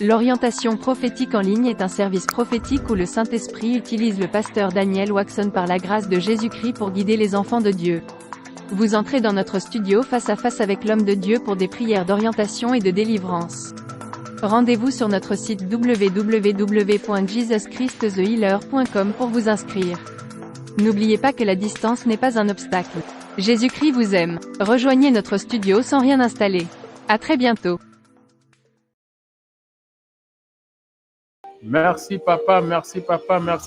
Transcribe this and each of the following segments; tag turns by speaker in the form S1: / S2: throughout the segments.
S1: L'orientation prophétique en ligne est un service prophétique où le Saint-Esprit utilise le pasteur Daniel Waxon par la grâce de Jésus-Christ pour guider les enfants de Dieu. Vous entrez dans notre studio face à face avec l'homme de Dieu pour des prières d'orientation et de délivrance. Rendez-vous sur notre site www.jesuschristthehealer.com pour vous inscrire. N'oubliez pas que la distance n'est pas un obstacle. Jésus-Christ vous aime. Rejoignez notre studio sans rien installer. À très bientôt.
S2: Merci papa, merci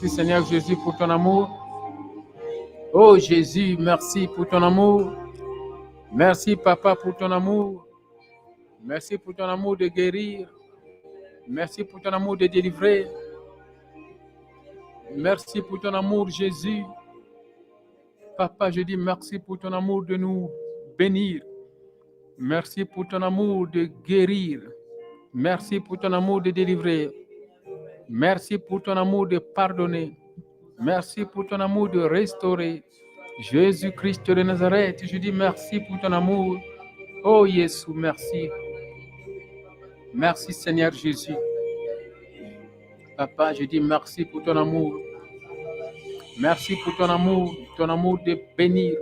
S2: Seigneur Jésus pour ton amour. Oh Jésus, merci pour ton amour. Merci papa pour ton amour. Merci pour ton amour de guérir. Merci pour ton amour de délivrer. Merci pour ton amour Jésus. Papa, je dis merci pour ton amour de nous bénir. Merci pour ton amour de guérir. Merci pour ton amour de délivrer. Merci pour ton amour de pardonner. Merci pour ton amour de restaurer. Jésus-Christ de Nazareth, je dis merci pour ton amour. Oh Jésus, merci. Merci Seigneur Jésus. Papa, je dis merci pour ton amour. Merci pour ton amour de bénir,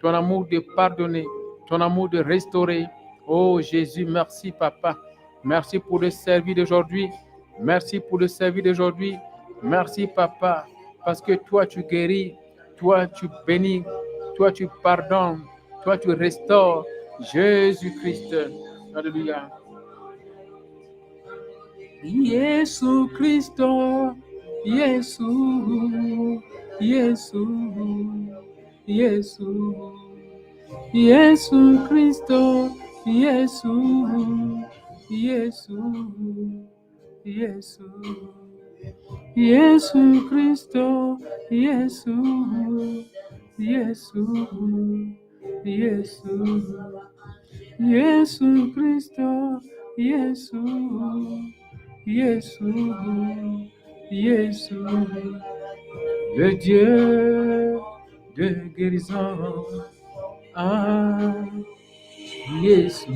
S2: ton amour de pardonner, ton amour de restaurer. Oh Jésus, merci Papa. Merci pour le service d'aujourd'hui. Merci pour le service d'aujourd'hui. Merci Papa, parce que toi tu guéris, toi tu bénis, toi tu pardonnes, toi tu restaures. Jésus-Christ. Alléluia. Jésus-Christ. Jésus. Jésus. Jésus. Jésus-Christ. Jésus. Jésus. Jésus. Jésus-Christ, Jésus, Jésus, Jésus, Jésus-Christ, Jésus, Jésus, Jésus, le Dieu de guérison, ah, Jésus,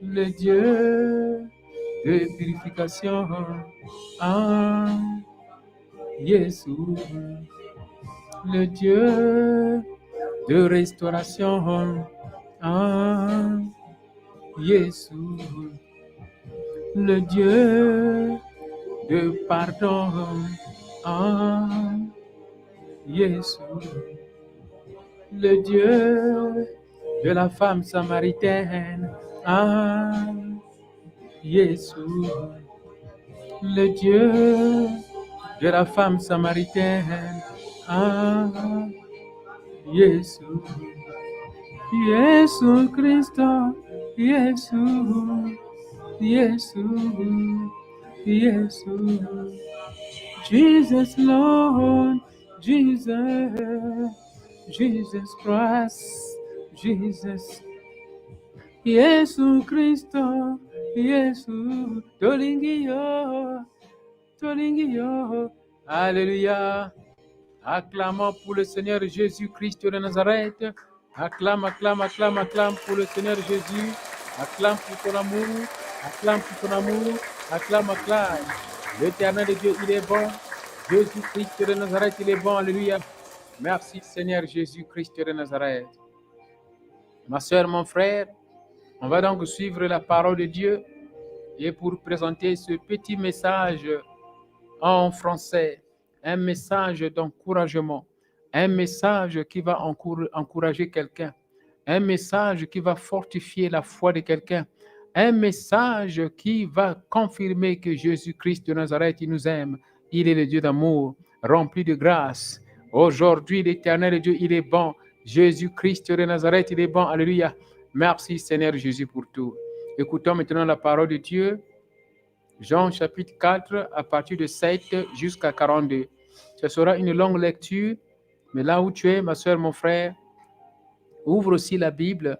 S2: le Dieu de purification, ah, Jésus, le Dieu de restauration, ah, Jésus, le Dieu de pardon, ah, Jésus, le Dieu de la femme samaritaine, ah, Jésus, le Dieu de la femme samaritaine, ah, Jésus, Jésus-Christ, Jésus, Jésus, Jésus, Jesus Lord, Jesus, Jesus Christ, Jesus, Jésus-Christ, Jésus, Tolingio, Tolingio, Alléluia. Acclamons pour le Seigneur Jésus-Christ de Nazareth. Acclame, acclame, acclame, acclame pour le Seigneur Jésus. Acclame pour ton amour. Acclame pour ton amour. Acclame, acclame. L'Éternel de Dieu, il est bon. Jésus-Christ de Nazareth, il est bon. Alléluia. Merci Seigneur Jésus-Christ de Nazareth. Ma soeur, mon frère, on va donc suivre la parole de Dieu et pour présenter ce petit message en français, un message d'encouragement, un message qui va encourager quelqu'un, un message qui va fortifier la foi de quelqu'un, un message qui va confirmer que Jésus-Christ de Nazareth, il nous aime, il est le Dieu d'amour, rempli de grâce. Aujourd'hui, l'Éternel Dieu, il est bon. Jésus-Christ de Nazareth, il est bon. Alléluia. Merci Seigneur Jésus pour tout. Écoutons maintenant la parole de Dieu. Jean chapitre 4 à partir de 7 jusqu'à 42. Ce sera une longue lecture, mais là où tu es, ma soeur, mon frère, ouvre aussi la Bible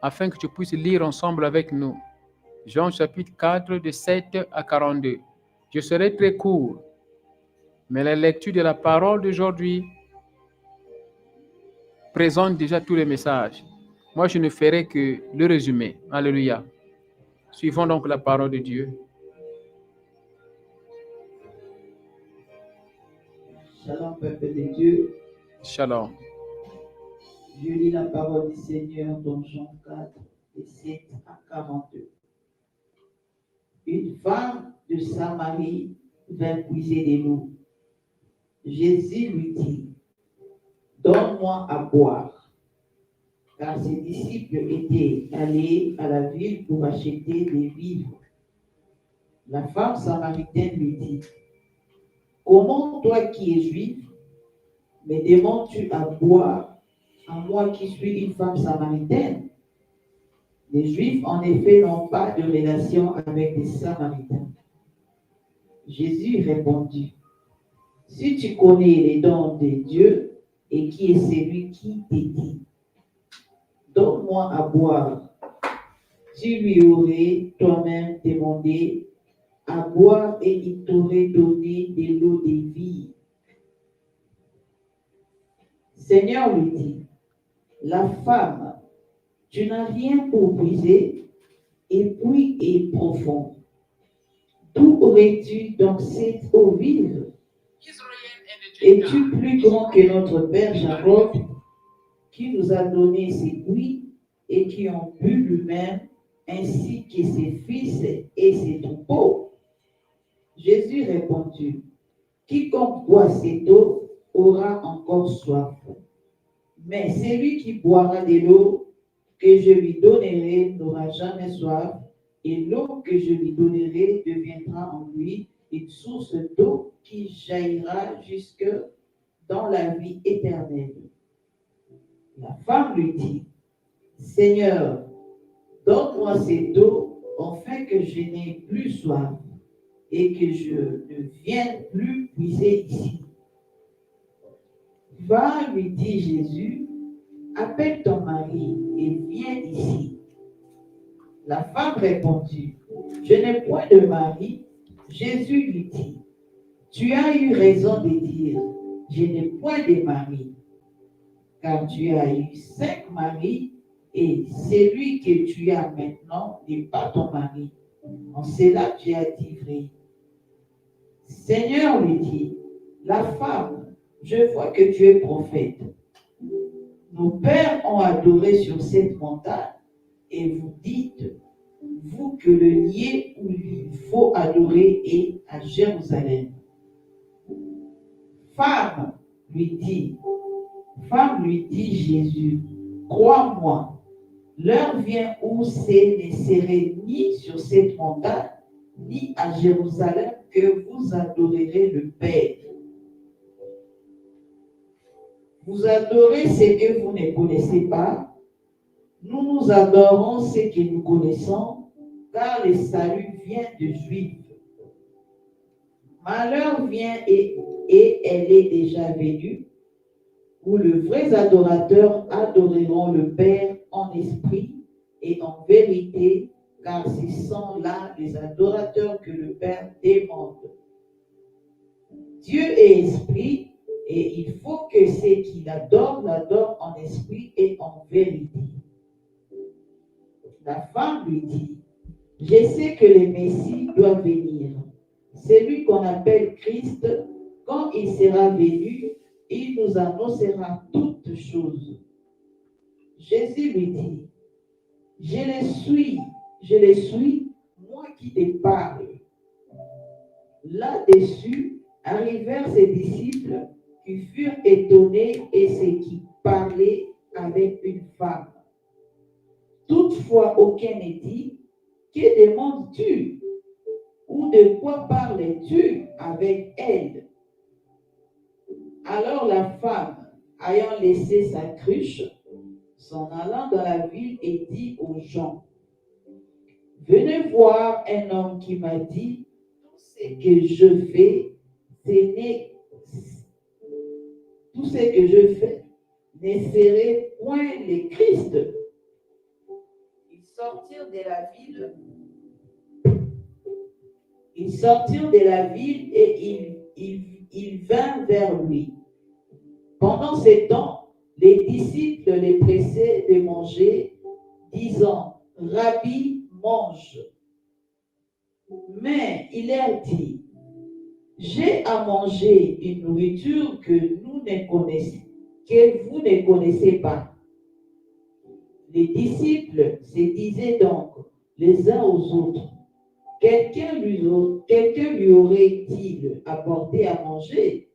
S2: afin que tu puisses lire ensemble avec nous. Jean chapitre 4 de 7 à 42. Je serai très court, mais la lecture de la parole d'aujourd'hui présente déjà tous les messages. Moi, je ne ferai que le résumé. Alléluia. Suivons donc la parole de Dieu.
S3: Shalom, peuple de Dieu.
S2: Shalom.
S3: Je lis la parole du Seigneur dans Jean 4, de 7 à 42. Une femme de Samarie vint puiser de l'eau. Jésus lui dit, donne-moi à boire, car ses disciples étaient allés à la ville pour acheter des vivres. La femme samaritaine lui dit, comment toi qui es juif, me demandes-tu à boire, à moi qui suis une femme samaritaine? Les Juifs, en effet, n'ont pas de relation avec les Samaritains. Jésus répondit, si tu connais les dons de Dieu et qui est celui qui te dit, donne-moi à boire, tu lui aurais toi-même demandé à boire et il t'aurait donné de l'eau de vie. Seigneur lui dit, la femme, tu n'as rien pour puiser, et puis est profond. D'où aurais-tu donc cette eau vive? Es-tu plus grand que notre père Jacob, qui nous a donné ses puits et qui ont bu lui-même, ainsi que ses fils et ses troupeaux? Jésus répondit, quiconque boit cette eau aura encore soif. Mais celui qui boira de l'eau que je lui donnerai n'aura jamais soif, et l'eau que je lui donnerai deviendra en lui une source d'eau qui jaillira jusque dans la vie éternelle. La femme lui dit, Seigneur, donne-moi cette eau, afin que je n'ai plus soif, et que je ne vienne plus puiser ici. Va, lui dit Jésus, appelle ton mari et viens ici. La femme répondit, je n'ai point de mari. Jésus lui dit, tu as eu raison de dire, je n'ai point de mari, car tu as eu 5 maris et celui que tu as maintenant n'est pas ton mari. En cela tu as dit vrai. Seigneur lui dit, la femme, je vois que tu es prophète. Nos pères ont adoré sur cette montagne, et vous dites, vous, que le lieu où il faut adorer est à Jérusalem. Femme, lui dit Jésus, crois-moi, l'heure vient où ce ne serait ni sur cette montagne, ni à Jérusalem que vous adorerez le Père. Vous adorez ce que vous ne connaissez pas. Nous adorons ce que nous connaissons, car le salut vient de Juifs. Malheur vient et elle est déjà venue, où les vrais adorateurs adoreront le Père en esprit et en vérité, car ce sont là les adorateurs que le Père demande. Dieu est esprit, et il faut que ceux qui l'adorent en esprit et en vérité. La femme lui dit, je sais que le Messie doit venir. Celui qu'on appelle Christ, quand il sera venu, il nous annoncera toutes choses. Jésus lui dit, je le suis, moi qui te parle. Là-dessus, arrivèrent ses disciples qui furent étonnés et ceux qui parlaient avec une femme. Toutefois, aucun ne dit, que demandes-tu? Ou de quoi parles-tu avec elle? Alors la femme, ayant laissé sa cruche, s'en allant dans la ville et dit aux gens, venez voir un homme qui m'a dit, tout ce que je fais, ne serait point le Christ. Ils sortirent de la ville et il vint vers lui. Pendant ce temps, les disciples les pressaient de manger, disant, Rabbi, mange. Mais il leur dit, j'ai à manger une nourriture que vous ne connaissez pas. Les disciples se disaient donc les uns aux autres, quelqu'un lui aurait-il apporté à manger?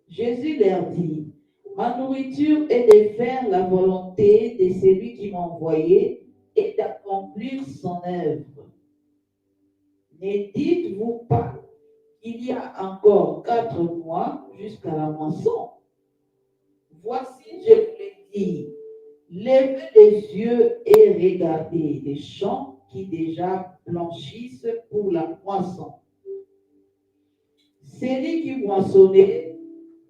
S3: Jésus leur dit, ma nourriture est de faire la volonté de celui qui m'a envoyé et d'accomplir son œuvre. Ne dites-vous pas qu'il y a encore 4 mois jusqu'à la moisson? Voici, je vous l'ai dit, levez les yeux et regardez les champs qui déjà blanchissent pour la moisson. Celui qui moissonnait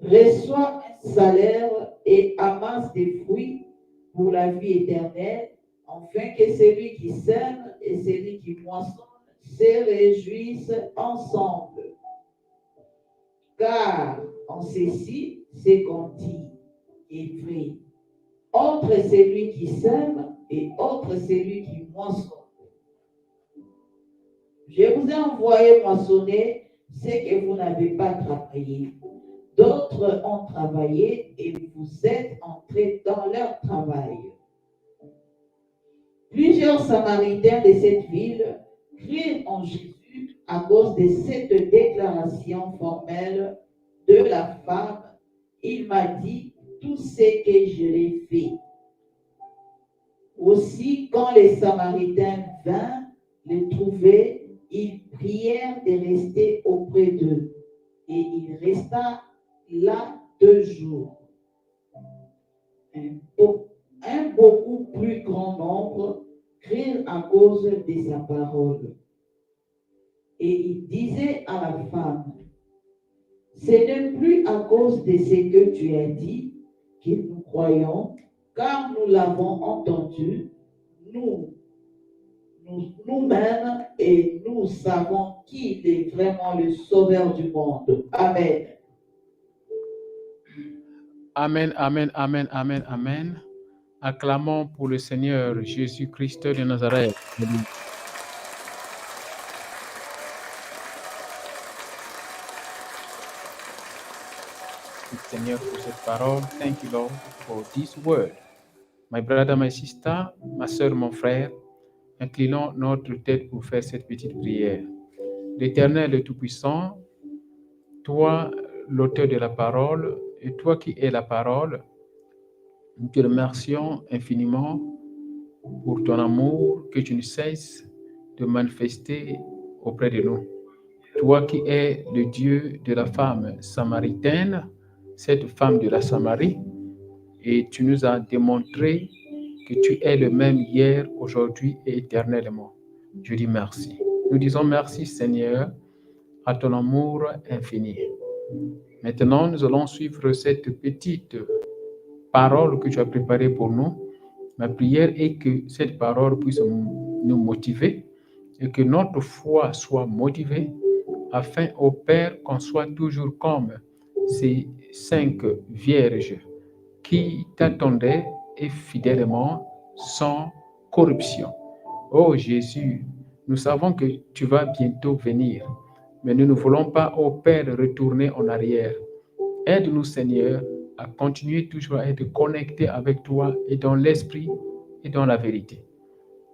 S3: reçoit un salaire et amasse des fruits pour la vie éternelle, afin que celui qui sème et celui qui moissonne se réjouissent ensemble. Car en ceci, ce qu'on dit est vrai. Entre celui qui sème et entre celui qui moissonne. Je vous ai envoyé moissonner ce que vous n'avez pas travaillé. D'autres ont travaillé et vous êtes entrés dans leur travail. Plusieurs Samaritains de cette ville crurent en Jésus à cause de cette déclaration formelle de la femme. Il m'a dit tout ce que je l'ai fait. Aussi, quand les Samaritains vinrent les trouver, ils prièrent de rester auprès d'eux. Et il resta là 2 jours. Un beaucoup plus grand nombre crurent à cause de sa parole. Et il disait à la femme, ce n'est plus à cause de ce que tu as dit que nous croyons, car nous l'avons entendu, nous-mêmes, et nous savons qu'il est vraiment le sauveur du monde. Amen.
S2: Amen, amen, amen, amen, amen. Acclamons pour le Seigneur Jésus-Christ de Nazareth. Seigneur, pour cette parole. Thank you, Lord, for this word. My brother, my sister, ma soeur, mon frère, inclinons notre tête pour faire cette petite prière. L'Éternel, le Tout-Puissant, toi, l'auteur de la parole, et toi qui es la parole, nous te remercions infiniment pour ton amour que tu ne cesses de manifester auprès de nous. Toi qui es le Dieu de la femme samaritaine, cette femme de la Samarie, et tu nous as démontré que tu es le même hier, aujourd'hui et éternellement. Je dis merci. Nous disons merci, Seigneur, à ton amour infini. Maintenant, nous allons suivre cette petite parole que tu as préparée pour nous. Ma prière est que cette parole puisse nous motiver et que notre foi soit motivée afin, ô Père, qu'on soit toujours comme ces 5 vierges qui t'attendaient et fidèlement sans corruption. Oh Jésus, nous savons que tu vas bientôt venir, mais nous ne voulons pas, ô Père, retourner en arrière. Aide-nous, Seigneur, à continuer toujours à être connectés avec toi et dans l'esprit et dans la vérité.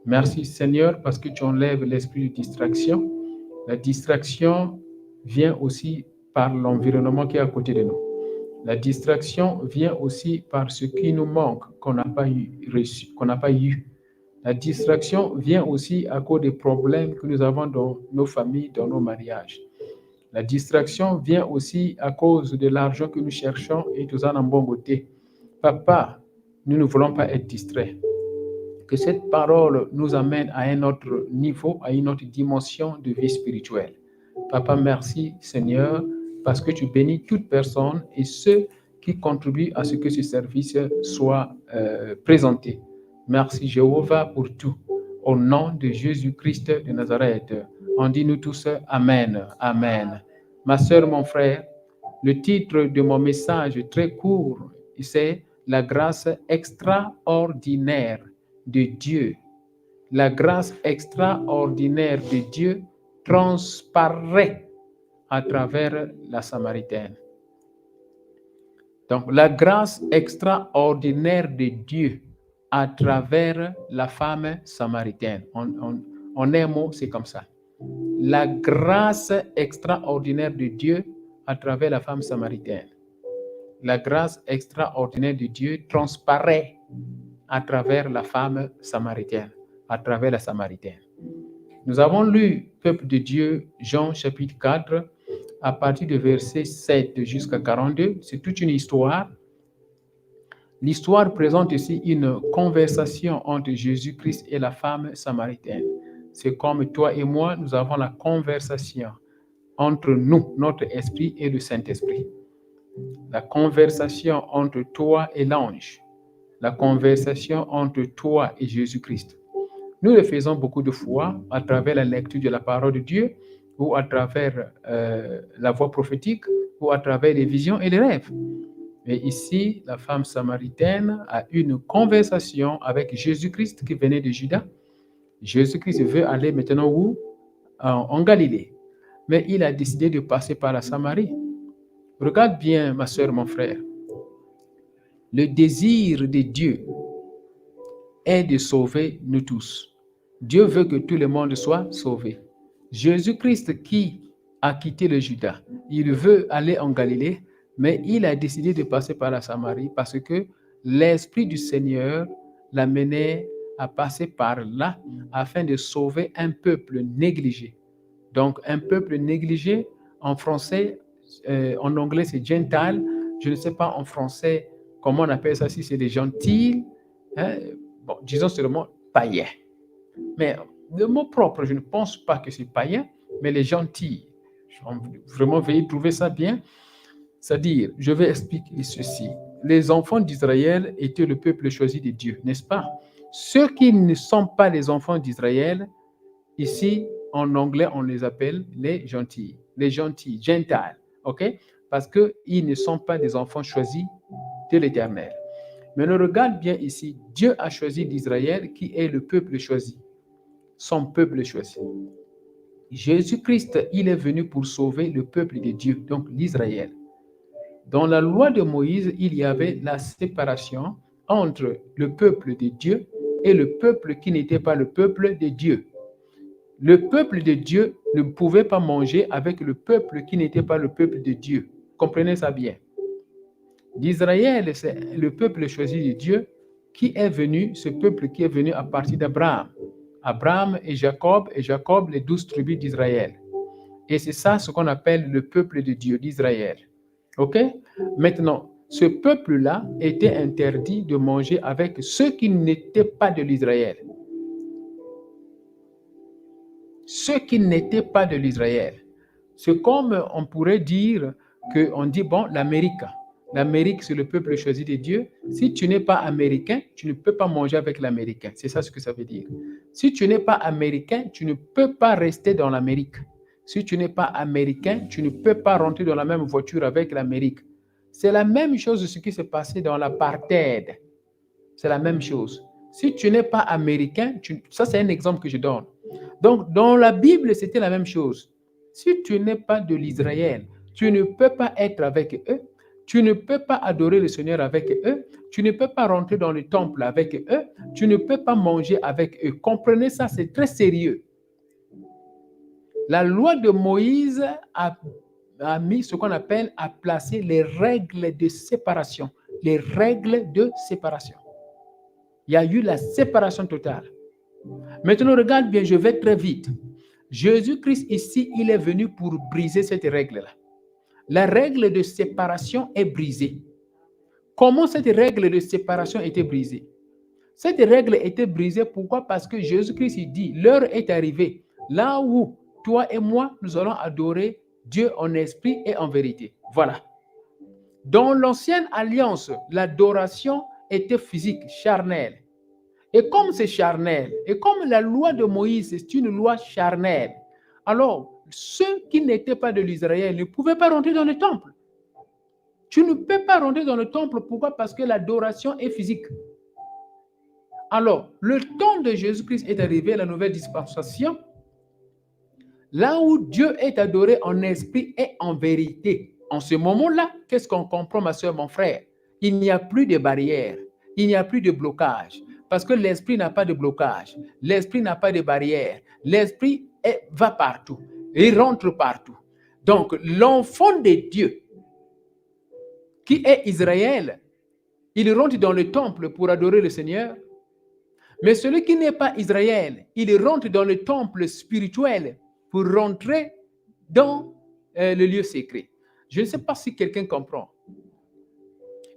S2: Merci, Seigneur, parce que tu enlèves l'esprit de distraction. La distraction vient aussi par l'environnement qui est à côté de nous. La distraction vient aussi par ce qui nous manque, qu'on n'a pas eu. La distraction vient aussi à cause des problèmes que nous avons dans nos familles, dans nos mariages. La distraction vient aussi à cause de l'argent que nous cherchons et tout ça en bon côté. Papa, nous ne voulons pas être distraits. Que cette parole nous amène à un autre niveau, à une autre dimension de vie spirituelle. Papa, merci Seigneur, parce que tu bénis toute personne et ceux qui contribuent à ce que ce service soit présenté. Merci Jéhovah pour tout. Au nom de Jésus-Christ de Nazareth, on dit nous tous Amen, Amen. Ma sœur, mon frère, le titre de mon message très court, c'est « La grâce extraordinaire de Dieu La grâce extraordinaire de Dieu transparaît à travers la Samaritaine. Donc, la grâce extraordinaire de Dieu à travers la femme samaritaine. En un mot, c'est comme ça. La grâce extraordinaire de Dieu à travers la femme samaritaine. La grâce extraordinaire de Dieu transparaît à travers la femme samaritaine, à travers la Samaritaine. Nous avons lu, peuple de Dieu, Jean chapitre 4, à partir du verset 7 jusqu'à 42. C'est toute une histoire. L'histoire présente ici une conversation entre Jésus-Christ et la femme samaritaine. C'est comme toi et moi, nous avons la conversation entre nous, notre esprit et le Saint-Esprit. La conversation entre toi et l'ange. La conversation entre toi et Jésus-Christ. Nous le faisons beaucoup de fois à travers la lecture de la parole de Dieu ou à travers la voix prophétique ou à travers les visions et les rêves. Mais ici, la femme samaritaine a eu une conversation avec Jésus-Christ qui venait de Juda. Jésus-Christ veut aller maintenant où? En Galilée. Mais il a décidé de passer par la Samarie. Regarde bien, ma soeur, mon frère. Le désir de Dieu est de sauver nous tous. Dieu veut que tout le monde soit sauvé. Jésus-Christ qui a quitté le Juda, il veut aller en Galilée, mais il a décidé de passer par la Samarie parce que l'Esprit du Seigneur l'amenait à passer par là afin de sauver un peuple négligé. Donc, un peuple négligé, en français, en anglais, c'est Gentile. Je ne sais pas en français comment on appelle ça, si c'est des gentils. Bon, disons seulement païens. Mais le mot propre, je ne pense pas que c'est païen, mais les gentils. Vraiment, veuillez trouver ça bien. C'est-à-dire, je vais expliquer ceci. Les enfants d'Israël étaient le peuple choisi de Dieu, n'est-ce pas? Ceux qui ne sont pas les enfants d'Israël, ici, en anglais, on les appelle les gentils, gentiles, ok? Parce qu'ils ne sont pas des enfants choisis de l'Éternel. Mais on regarde bien ici, Dieu a choisi d'Israël qui est le peuple choisi, son peuple choisi. Jésus-Christ, il est venu pour sauver le peuple de Dieu, donc l'Israël. Dans la loi de Moïse, il y avait la séparation entre le peuple de Dieu et le peuple qui n'était pas le peuple de Dieu. Le peuple de Dieu ne pouvait pas manger avec le peuple qui n'était pas le peuple de Dieu. Comprenez ça bien. D'Israël, c'est le peuple choisi de Dieu qui est venu, ce peuple qui est venu à partir d'Abraham. Abraham et Jacob, les 12 tribus d'Israël. Et c'est ça ce qu'on appelle le peuple de Dieu, d'Israël. OK? Maintenant, ce peuple-là était interdit de manger avec ceux qui n'étaient pas de l'Israël. Ceux qui n'étaient pas de l'Israël. C'est comme on pourrait dire qu'on dit, bon, l'Amérique. L'Amérique, c'est le peuple choisi de Dieu. Si tu n'es pas américain, tu ne peux pas manger avec l'Américain. C'est ça ce que ça veut dire. Si tu n'es pas américain, tu ne peux pas rester dans l'Amérique. Si tu n'es pas américain, tu ne peux pas rentrer dans la même voiture avec l'Amérique. C'est la même chose de ce qui s'est passé dans l'apartheid. C'est la même chose. Si tu n'es pas américain, ça c'est un exemple que je donne. Donc, dans la Bible, c'était la même chose. Si tu n'es pas de l'Israël, tu ne peux pas être avec eux. Tu ne peux pas adorer le Seigneur avec eux. Tu ne peux pas rentrer dans le temple avec eux. Tu ne peux pas manger avec eux. Comprenez ça, c'est très sérieux. La loi de Moïse a mis ce qu'on appelle, a placé les règles de séparation. Les règles de séparation. Il y a eu la séparation totale. Maintenant, regarde bien, je vais très vite. Jésus-Christ ici, il est venu pour briser cette règle-là. La règle de séparation est brisée. Comment cette règle de séparation était brisée? Cette règle était brisée, pourquoi? Parce que Jésus-Christ dit, l'heure est arrivée, là où toi et moi, nous allons adorer Dieu en esprit et en vérité. Voilà. Dans l'ancienne alliance, l'adoration était physique, charnelle. Et comme c'est charnel, et comme la loi de Moïse, c'est une loi charnelle, alors ceux qui n'étaient pas de l'Israël ne pouvaient pas rentrer dans le temple. Tu ne peux pas rentrer dans le temple, pourquoi? Parce que l'adoration est physique. Alors, le temps de Jésus-Christ est arrivé à la nouvelle dispensation, là où Dieu est adoré en esprit et en vérité. En ce moment-là, qu'est-ce qu'on comprend, ma soeur, mon frère? Il n'y a plus de barrières, il n'y a plus de blocage, parce que l'esprit n'a pas de blocage, l'esprit n'a pas de barrières, l'esprit va partout, il rentre partout. Donc, l'enfant de Dieu, qui est Israël, il rentre dans le temple pour adorer le Seigneur. Mais celui qui n'est pas Israël, il rentre dans le temple spirituel pour rentrer dans le lieu secret. Je ne sais pas si quelqu'un comprend.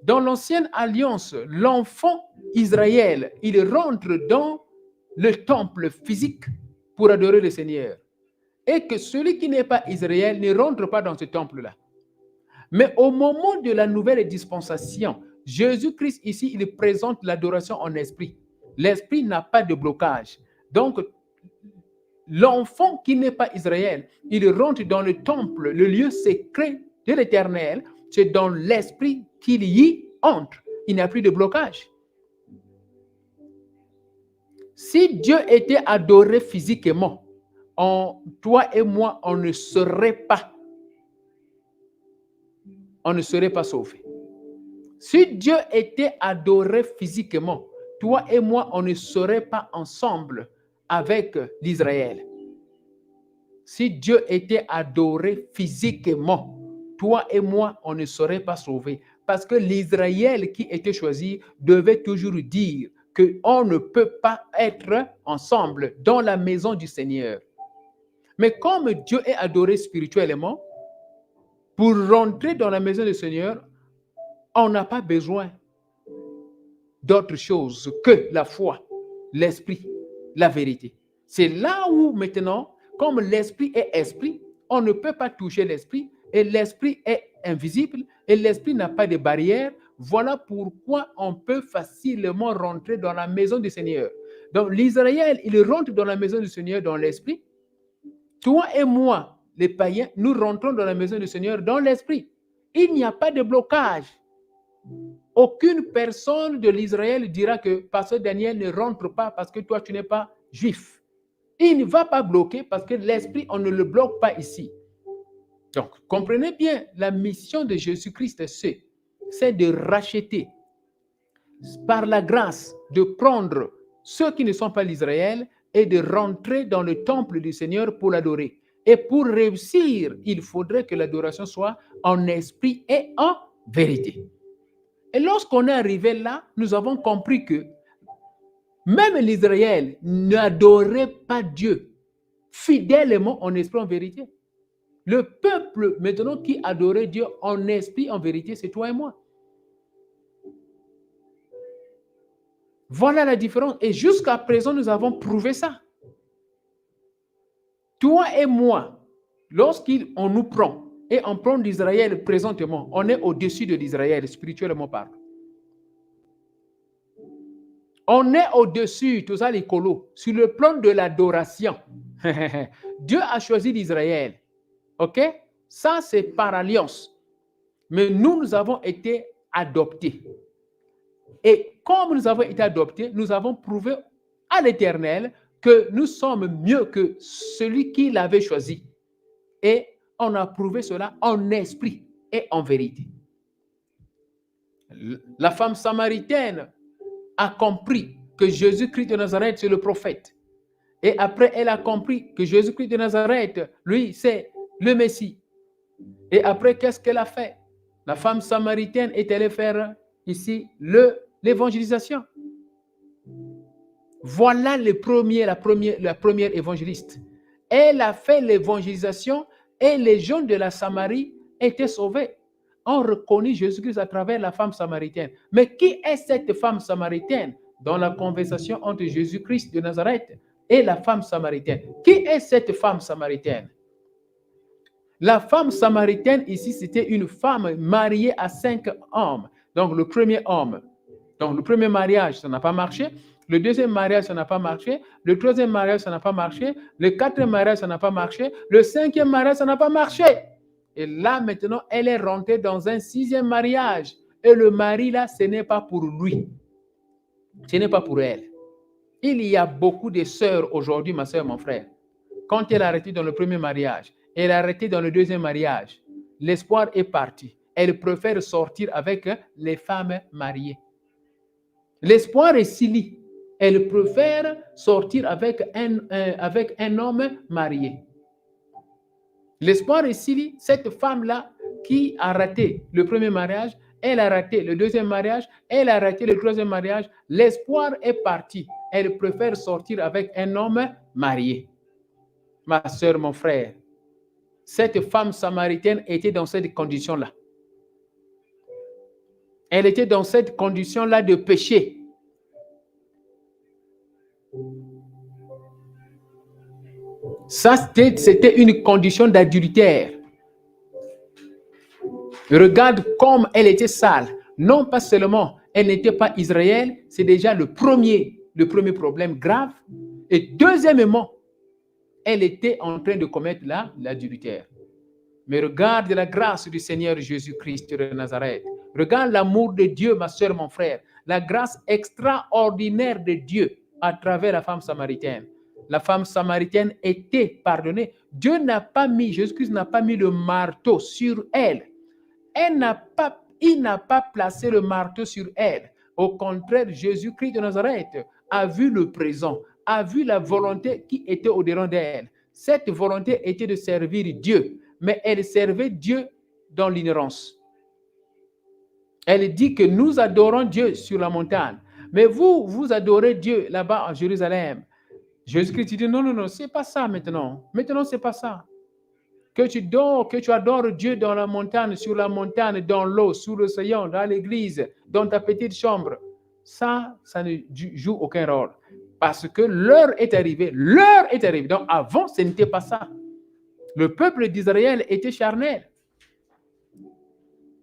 S2: Dans l'ancienne alliance, l'enfant Israël, il rentre dans le temple physique pour adorer le Seigneur. Et que celui qui n'est pas Israël ne rentre pas dans ce temple-là. Mais au moment de la nouvelle dispensation, Jésus-Christ ici, il présente l'adoration en esprit. L'esprit n'a pas de blocage. Donc, l'enfant qui n'est pas Israël, il rentre dans le temple, le lieu secret de l'Éternel. C'est dans l'esprit qu'il y entre. Il n'y a plus de blocage. Si Dieu était adoré physiquement, toi et moi, on ne serait pas sauvés. Si Dieu était adoré physiquement, toi et moi, on ne serait pas ensemble avec l'Israël. Si Dieu était adoré physiquement, toi et moi, on ne serait pas sauvés. Parce que l'Israël qui était choisi devait toujours dire qu'on ne peut pas être ensemble dans la maison du Seigneur. Mais comme Dieu est adoré spirituellement, pour rentrer dans la maison du Seigneur, on n'a pas besoin d'autre chose que la foi, l'esprit, la vérité. C'est là où maintenant, comme l'esprit est esprit, on ne peut pas toucher l'esprit et l'esprit est invisible et l'esprit n'a pas de barrière. Voilà pourquoi on peut facilement rentrer dans la maison du Seigneur. Donc l'Israël, il rentre dans la maison du Seigneur dans l'esprit. Toi et moi, les païens, nous rentrons dans la maison du Seigneur dans l'esprit. Il n'y a pas de blocage. Aucune personne de l'Israël dira que Pasteur Daniel ne rentre pas parce que toi, tu n'es pas juif. Il ne va pas bloquer parce que l'esprit, on ne le bloque pas ici. Donc, comprenez bien, la mission de Jésus-Christ, c'est de racheter par la grâce, de prendre ceux qui ne sont pas l'Israël et de rentrer dans le temple du Seigneur pour l'adorer. Et pour réussir, il faudrait que l'adoration soit en esprit et en vérité. Et lorsqu'on est arrivé là, nous avons compris que même l'Israël n'adorait pas Dieu fidèlement en esprit, en vérité. Le peuple maintenant qui adorait Dieu en esprit, en vérité, c'est toi et moi. Voilà la différence. Et jusqu'à présent, nous avons prouvé ça. Toi et moi, lorsqu'on nous prend, et on prend l'Israël présentement, on est au-dessus de l'Israël, spirituellement parlant. On est au-dessus, tout ça, les colos, sur le plan de l'adoration. Dieu a choisi l'Israël. OK? Ça, c'est par alliance. Mais nous avons été adoptés. Et comme nous avons été adoptés, nous avons prouvé à l'Éternel que nous sommes mieux que celui qui l'avait choisi. Et on a prouvé cela en esprit et en vérité. La femme samaritaine a compris que Jésus-Christ de Nazareth, c'est le prophète. Et après, elle a compris que Jésus-Christ de Nazareth, lui, c'est le Messie. Et après, qu'est-ce qu'elle a fait? La femme samaritaine est allée faire ici l'évangélisation. Voilà la première évangéliste. Elle a fait l'évangélisation et les gens de la Samarie étaient sauvés. On reconnaît Jésus-Christ à travers la femme samaritaine. Mais qui est cette femme samaritaine dans la conversation entre Jésus-Christ de Nazareth et la femme samaritaine? Qui est cette femme samaritaine? La femme samaritaine ici, c'était une femme mariée à 5 hommes. Donc le premier homme. Donc le premier mariage, ça n'a pas marché. Le deuxième mariage, ça n'a pas marché. Le troisième mariage, ça n'a pas marché. Le quatrième mariage, ça n'a pas marché. Le cinquième mariage, ça n'a pas marché. Et là, maintenant, elle est rentrée dans un 6e mariage. Et le mari, là, ce n'est pas pour lui. Ce n'est pas pour elle. Il y a beaucoup de sœurs aujourd'hui, ma sœur, mon frère. Quand elle a arrêté dans le premier mariage, elle a arrêté dans le deuxième mariage, l'espoir est parti. Elle préfère sortir avec les femmes mariées. L'espoir est Sili. Elle préfère sortir avec un homme marié. L'espoir est Sili, cette femme-là qui a raté le premier mariage, elle a raté le deuxième mariage, elle a raté le troisième mariage. L'espoir est parti. Elle préfère sortir avec un homme marié. Ma soeur, mon frère, cette femme samaritaine était dans cette condition-là. Elle était dans cette condition-là de péché. Ça, c'était une condition d'adultère. Regarde comme elle était sale. Non pas seulement elle n'était pas Israël, c'est déjà le premier problème grave. Et deuxièmement, elle était en train de commettre l'adultère. Mais regarde la grâce du Seigneur Jésus-Christ de Nazareth. Regarde l'amour de Dieu, ma soeur, mon frère. La grâce extraordinaire de Dieu à travers la femme samaritaine. La femme samaritaine était pardonnée. Jésus-Christ n'a pas mis le marteau sur elle. Il n'a pas placé le marteau sur elle. Au contraire, Jésus-Christ de Nazareth a vu le présent, a vu la volonté qui était au-dedans d'elle. Cette volonté était de servir Dieu, mais elle servait Dieu dans l'ignorance. Elle dit que nous adorons Dieu sur la montagne, mais vous adorez Dieu là-bas en Jérusalem. Jésus-Christ dit non, c'est pas ça maintenant. Maintenant, c'est pas ça. Que tu adores Dieu dans la montagne, sur la montagne, dans l'eau, sous l'océan, dans l'église, dans ta petite chambre. Ça ne joue aucun rôle. Parce que l'heure est arrivée. L'heure est arrivée. Donc avant, ce n'était pas ça. Le peuple d'Israël était charnel.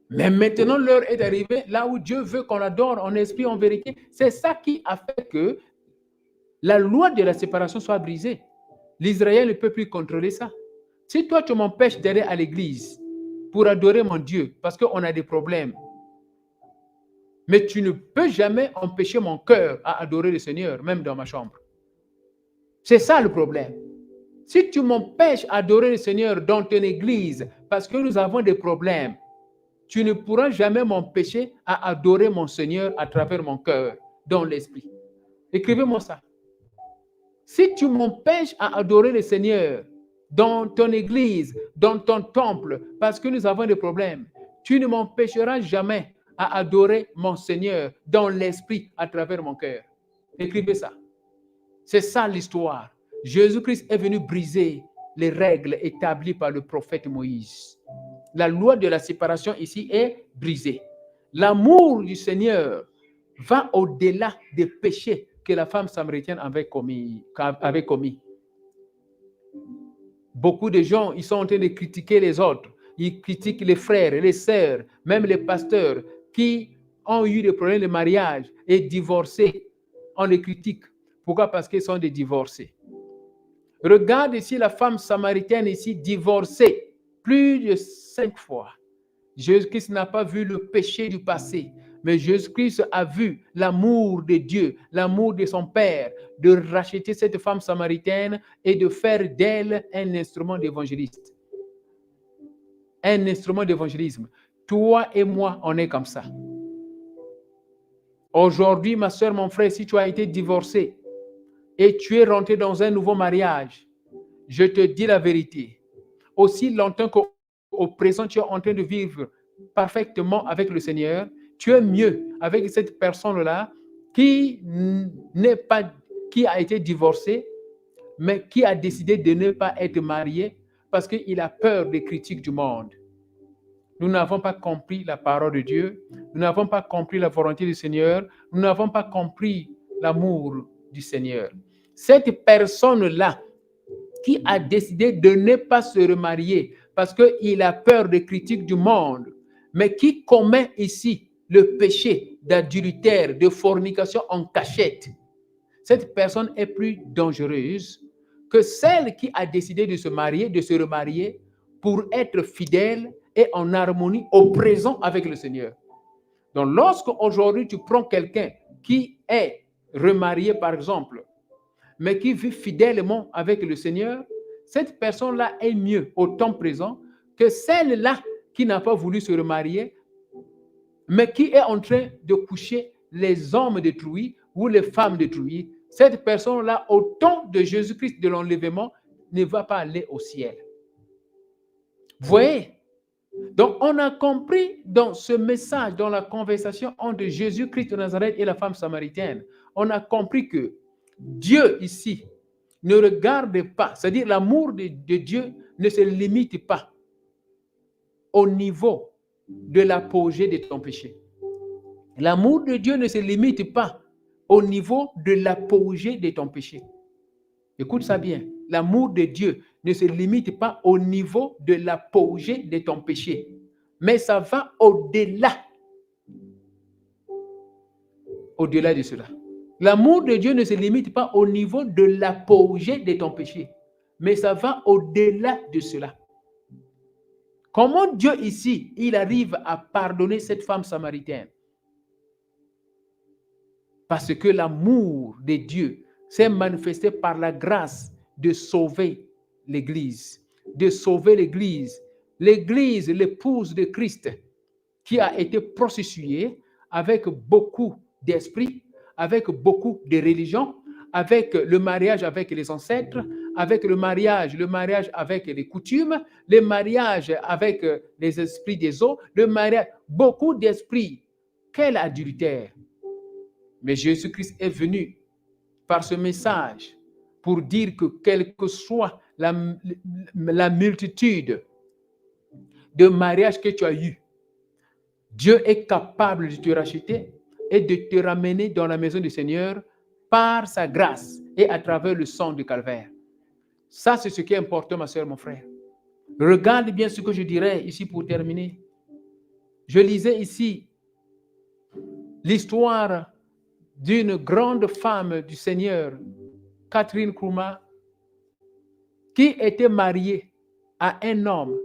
S2: Mais maintenant, l'heure est arrivée, là où Dieu veut qu'on adore en esprit, en vérité. C'est ça qui a fait que la loi de la séparation soit brisée. L'Israël ne peut plus contrôler ça. Si toi, tu m'empêches d'aller à l'église pour adorer mon Dieu, parce qu'on a des problèmes, mais tu ne peux jamais empêcher mon cœur à adorer le Seigneur, même dans ma chambre. C'est ça le problème. Si tu m'empêches d'adorer le Seigneur dans ton église, parce que nous avons des problèmes, tu ne pourras jamais m'empêcher à adorer mon Seigneur à travers mon cœur, dans l'esprit. Écrivez-moi ça. Si tu m'empêches à adorer le Seigneur dans ton église, dans ton temple, parce que nous avons des problèmes, tu ne m'empêcheras jamais à adorer mon Seigneur dans l'esprit à travers mon cœur. Écrivez ça. C'est ça l'histoire. Jésus-Christ est venu briser les règles établies par le prophète Moïse. La loi de la séparation ici est brisée. L'amour du Seigneur va au-delà des péchés que la femme samaritaine avait commis. Beaucoup de gens, ils sont en train de critiquer les autres. Ils critiquent les frères, les sœurs, même les pasteurs qui ont eu des problèmes de mariage et divorcés. On les critique. Pourquoi? Parce qu'ils sont des divorcés. Regarde ici la femme samaritaine ici divorcée plus de 5 fois. Jésus-Christ n'a pas vu le péché du passé, mais Jésus-Christ a vu l'amour de Dieu, l'amour de son Père, de racheter cette femme samaritaine et de faire d'elle un instrument d'évangéliste. Un instrument d'évangélisme. Toi et moi, on est comme ça. Aujourd'hui, ma soeur, mon frère, si tu as été divorcé et tu es rentré dans un nouveau mariage, je te dis la vérité. Aussi longtemps qu'au présent, tu es en train de vivre parfaitement avec le Seigneur, tu es mieux avec cette personne-là qui a été divorcée, mais qui a décidé de ne pas être marié parce qu'il a peur des critiques du monde. Nous n'avons pas compris la parole de Dieu, nous n'avons pas compris la volonté du Seigneur, nous n'avons pas compris l'amour du Seigneur. Cette personne-là qui a décidé de ne pas se remarier parce qu'il a peur des critiques du monde, mais qui commet ici le péché d'adultère, de fornication en cachette, cette personne est plus dangereuse que celle qui a décidé de se remarier pour être fidèle et en harmonie au présent avec le Seigneur. Donc, lorsque aujourd'hui tu prends quelqu'un qui est remarié, par exemple, mais qui vit fidèlement avec le Seigneur, cette personne-là est mieux au temps présent que celle-là qui n'a pas voulu se remarier, mais qui est en train de coucher les hommes détruits ou les femmes détruites. Cette personne-là, au temps de Jésus-Christ de l'enlèvement, ne va pas aller au ciel. Vous voyez? Donc, on a compris dans ce message, dans la conversation entre Jésus-Christ de Nazareth et la femme samaritaine, on a compris que Dieu ici ne regarde pas, c'est-à-dire l'amour de Dieu ne se limite pas au niveau de l'apogée de ton péché. L'amour de Dieu ne se limite pas au niveau de l'apogée de ton péché. Écoute ça bien. L'amour de Dieu ne se limite pas au niveau de l'apogée de ton péché, mais ça va au-delà. Au-delà de cela. L'amour de Dieu ne se limite pas au niveau de l'apogée de ton péché, mais ça va au-delà de cela. Comment Dieu ici, il arrive à pardonner cette femme samaritaine? Parce que l'amour de Dieu s'est manifesté par la grâce de sauver l'Église. De sauver l'Église. L'Église, l'épouse de Christ, qui a été prostituée avec beaucoup d'esprit, avec beaucoup de religion, avec le mariage avec les ancêtres, avec le mariage avec les coutumes, le mariage avec les esprits des eaux, le mariage, beaucoup d'esprits. Quel adultère! Mais Jésus-Christ est venu par ce message pour dire que quelle que soit la multitude de mariages que tu as eus, Dieu est capable de te racheter et de te ramener dans la maison du Seigneur par sa grâce et à travers le sang du calvaire. Ça, c'est ce qui est important, ma soeur, mon frère. Regarde bien ce que je dirais ici pour terminer. Je lisais ici l'histoire d'une grande femme du Seigneur, Catherine Nkrumah, qui était mariée à un homme.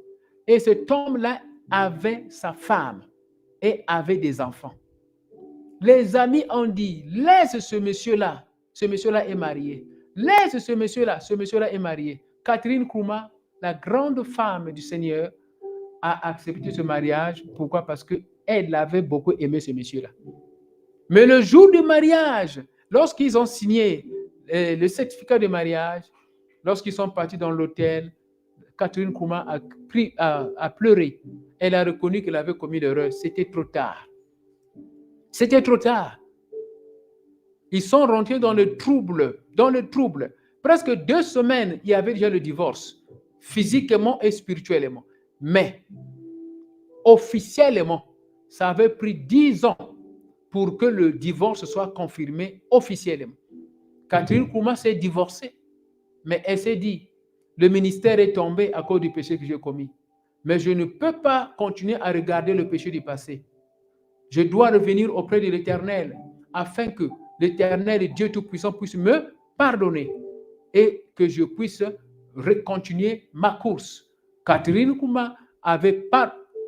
S2: Et cet homme-là avait sa femme et avait des enfants. Les amis ont dit, laisse ce monsieur-là est marié. Laisse ce monsieur-là est marié. Catherine Nkrumah, la grande femme du Seigneur, a accepté ce mariage. Pourquoi? Parce qu'elle avait beaucoup aimé ce monsieur-là. Mais le jour du mariage, lorsqu'ils ont signé le certificat de mariage, lorsqu'ils sont partis dans l'hôtel, Catherine Nkrumah a pleuré. Elle a reconnu qu'elle avait commis l'erreur. C'était trop tard. C'était trop tard. Ils sont rentrés dans le trouble. Presque 2 semaines, il y avait déjà le divorce, physiquement et spirituellement. Mais, officiellement, ça avait pris 10 ans pour que le divorce soit confirmé officiellement. Catherine Nkrumah s'est divorcée, mais elle s'est dit, le ministère est tombé à cause du péché que j'ai commis. Mais je ne peux pas continuer à regarder le péché du passé. Je dois revenir auprès de l'Éternel afin que l'Éternel et Dieu Tout-Puissant puisse me pardonner et que je puisse continuer ma course. Catherine Nkrumah avait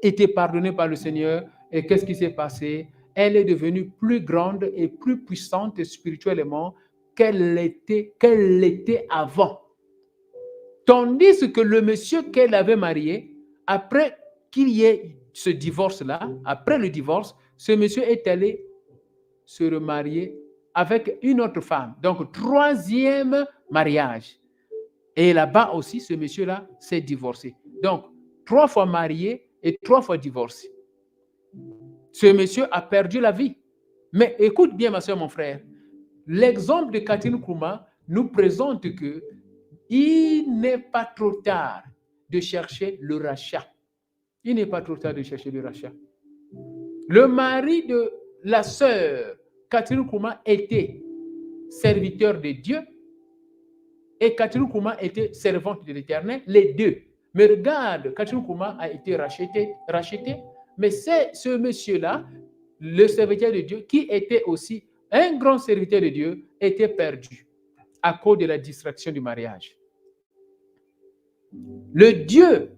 S2: été pardonnée par le Seigneur et qu'est-ce qui s'est passé? Elle est devenue plus grande et plus puissante spirituellement qu'elle l'était avant. Tandis que le monsieur qu'elle avait marié, après qu'il y ait ce divorce-là, après le divorce, ce monsieur est allé se remarier avec une autre femme. Donc, 3e mariage. Et là-bas aussi, ce monsieur-là s'est divorcé. Donc, 3 fois marié et 3 fois divorcé. Ce monsieur a perdu la vie. Mais écoute bien, ma soeur, mon frère. L'exemple de Catherine Nkrumah nous présente que il n'est pas trop tard de chercher le rachat. Il n'est pas trop tard de chercher le rachat. Le mari de la sœur Catherine Nkrumah était serviteur de Dieu et Catherine Nkrumah était servante de l'Éternel, les deux. Mais regarde, Catherine Nkrumah a été rachetée, mais c'est ce monsieur-là, le serviteur de Dieu, qui était aussi un grand serviteur de Dieu, était perdu à cause de la distraction du mariage. Le Dieu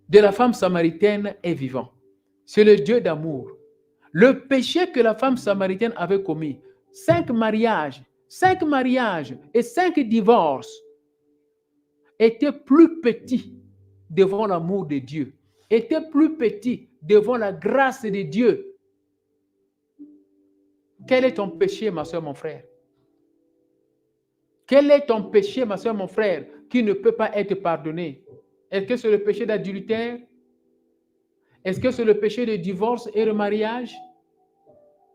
S2: de la femme samaritaine est vivant. C'est le Dieu d'amour. Le péché que la femme samaritaine avait commis, 5 mariages, 5 mariages et 5 divorces étaient plus petits devant l'amour de Dieu, étaient plus petits devant la grâce de Dieu. Quel est ton péché, ma soeur, mon frère? Quel est ton péché, ma soeur, mon frère, qui ne peut pas être pardonné? Est-ce que c'est le péché d'adultère? Est-ce que c'est le péché de divorce et de mariage?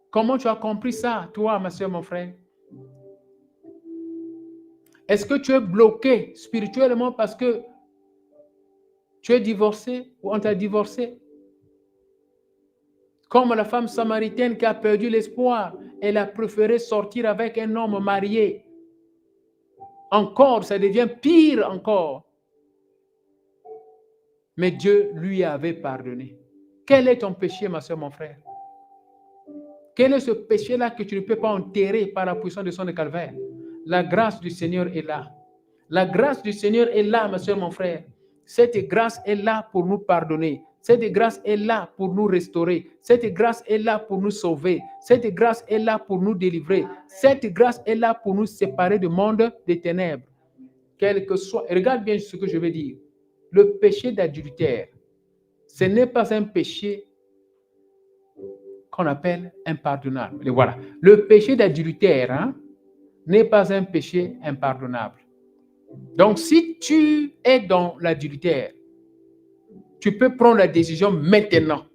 S2: Comment tu as compris ça, toi, ma soeur, mon frère? Est-ce que tu es bloqué spirituellement parce que tu es divorcé ou on t'a divorcé? Comme la femme samaritaine qui a perdu l'espoir, elle a préféré sortir avec un homme marié. Encore, ça devient pire encore. Mais Dieu lui avait pardonné. Quel est ton péché, ma soeur, mon frère? Quel est ce péché-là que tu ne peux pas enterrer par la puissance de son calvaire? La grâce du Seigneur est là. La grâce du Seigneur est là, ma soeur, mon frère. Cette grâce est là pour nous pardonner. Cette grâce est là pour nous restaurer. Cette grâce est là pour nous sauver. Cette grâce est là pour nous délivrer. Cette grâce est là pour nous séparer du monde des ténèbres. Quel que soit, regarde bien ce que je veux dire. Le péché d'adultère, ce n'est pas un péché qu'on appelle impardonnable. Et voilà. Le péché d'adultère n'est pas un péché impardonnable. Donc, si tu es dans l'adultère, tu peux prendre la décision maintenant.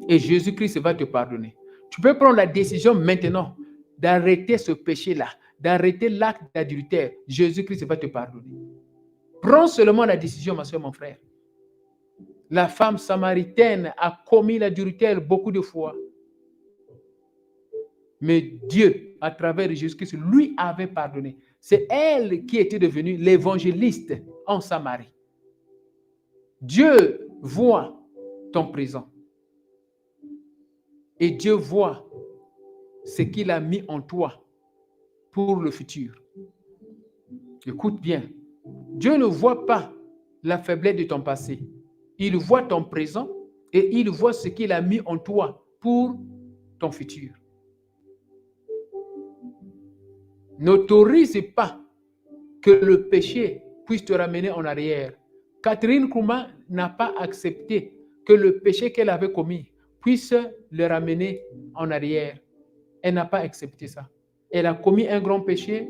S2: Et Jésus-Christ va te pardonner. Tu peux prendre la décision maintenant d'arrêter ce péché-là, d'arrêter l'acte d'adultère. Jésus-Christ va te pardonner. Prends seulement la décision, ma soeur, mon frère. La femme samaritaine a commis l'adultère beaucoup de fois. Mais Dieu, à travers Jésus-Christ, lui avait pardonné. C'est elle qui était devenue l'évangéliste en Samarie. Dieu voit ton présent. Et Dieu voit ce qu'il a mis en toi pour le futur. Écoute bien. Dieu ne voit pas la faiblesse de ton passé. Il voit ton présent et il voit ce qu'il a mis en toi pour ton futur. N'autorise pas que le péché puisse te ramener en arrière. Catherine Nkrumah n'a pas accepté que le péché qu'elle avait commis puisse le ramener en arrière. Elle n'a pas accepté ça. Elle a commis un grand péché.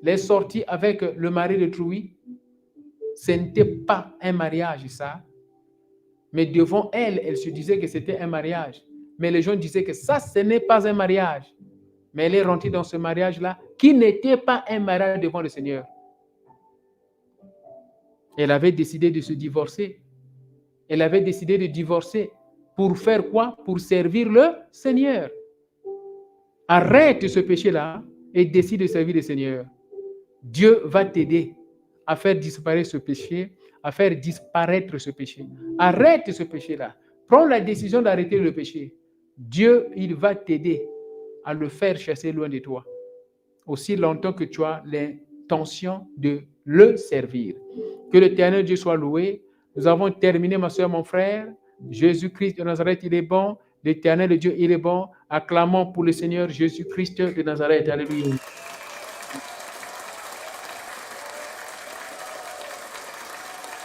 S2: Elle est sortie avec le mari de Trouy. Ce n'était pas un mariage, ça. Mais devant elle, elle se disait que c'était un mariage. Mais les gens disaient que ça, ce n'est pas un mariage. Mais elle est rentrée dans ce mariage-là qui n'était pas un mariage devant le Seigneur. Elle avait décidé de se divorcer. Elle avait décidé de divorcer. Pour faire quoi? Pour servir le Seigneur. Arrête ce péché-là et décide de servir le Seigneur. Dieu va t'aider à faire disparaître ce péché, à faire disparaître ce péché. Arrête ce péché-là. Prends la décision d'arrêter le péché. Dieu, il va t'aider à le faire chasser loin de toi. Aussi longtemps que tu as l'intention de le servir. Que l'Éternel Dieu soit loué. Nous avons terminé, ma soeur, mon frère. Jésus-Christ de Nazareth, il est bon. L'Éternel Dieu, il est bon. Acclamons pour le Seigneur Jésus-Christ de Nazareth. Alléluia.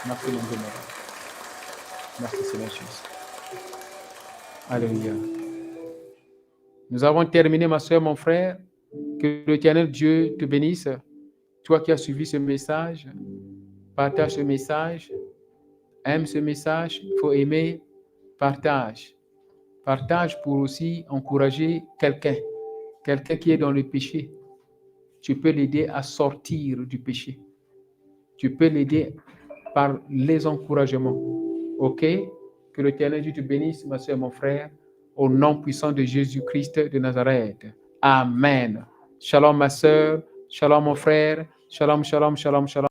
S2: Merci, mon Dieu. Merci, Seigneur Jésus. Alléluia. Nous avons terminé, ma soeur, mon frère. Que l'Éternel Dieu te bénisse. Toi qui as suivi ce message, partage ce message. Aime ce message. Il faut aimer. Partage. Partage pour aussi encourager quelqu'un. Quelqu'un qui est dans le péché. Tu peux l'aider à sortir du péché. Tu peux l'aider par les encouragements. OK? Que l'Éternel Dieu te bénisse, ma soeur, mon frère, au nom puissant de Jésus-Christ de Nazareth. Amen. Shalom, ma soeur. Shalom, mon frère. Shalom, shalom, shalom, shalom.